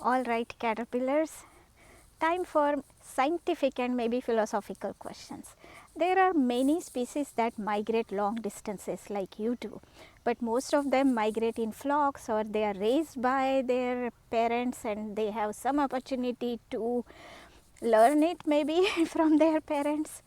All right, caterpillars, time for scientific and maybe philosophical questions. There are many species that migrate long distances like you do, but most of them migrate in flocks, or they are raised by their parents and they have some opportunity to learn it maybe from their parents.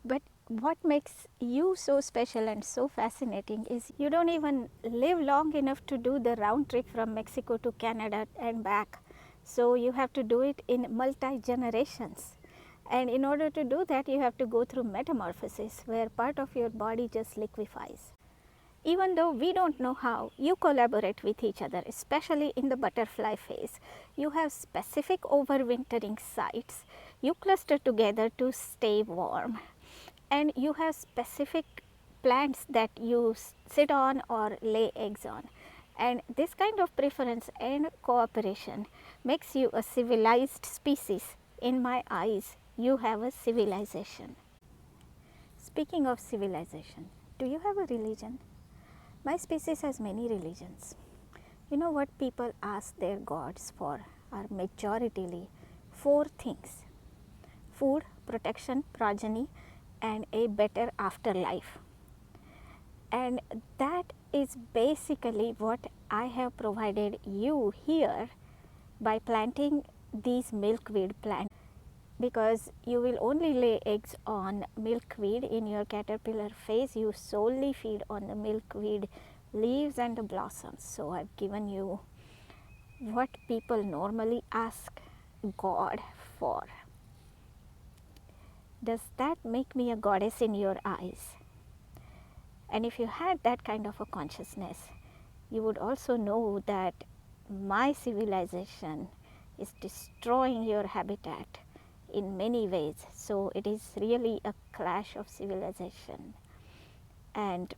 But what makes you so special and so fascinating is you don't even live long enough to do the round trip from Mexico to Canada and back. So you have to do it in multi generations. And in order to do that, you have to go through metamorphosis, where part of your body just liquefies. Even though we don't know how, you collaborate with each other, especially in the butterfly phase. You have specific overwintering sites. You cluster together to stay warm. And you have specific plants that you sit on or lay eggs on. And this kind of preference and cooperation makes you a civilized species. In my eyes, you have a civilization. Speaking of civilization, do you have a religion? My species has many religions. You know what people ask their gods for are majoritarily 4 things: food, protection, progeny, and a better afterlife. And that is basically what I have provided you here by planting these milkweed plants, because you will only lay eggs on milkweed in your caterpillar phase. You solely feed on the milkweed leaves and the blossoms. So I've given you what people normally ask God for. Does that make me a goddess in your eyes? And if you had that kind of a consciousness, you would also know that my civilization is destroying your habitat in many ways. So it is really a clash of civilization, and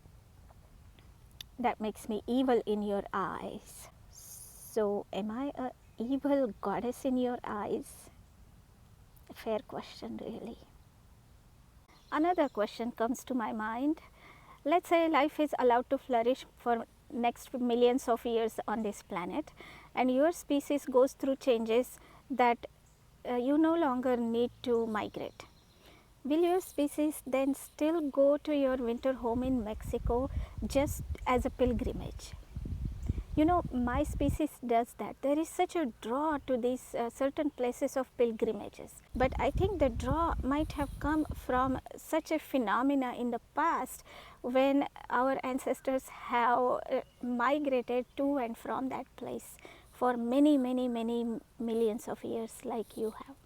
that makes me evil in your eyes. So am I a evil goddess in your eyes? A fair question, really. Another question comes to my mind. Let's say life is allowed to flourish for next millions of years on this planet, and your species goes through changes that you no longer need to migrate. Will your species then still go to your winter home in Mexico just as a pilgrimage? You know, my species does that. There is such a draw to these certain places of pilgrimages. But I think the draw might have come from such a phenomena in the past when our ancestors have migrated to and from that place for many millions of years like you have.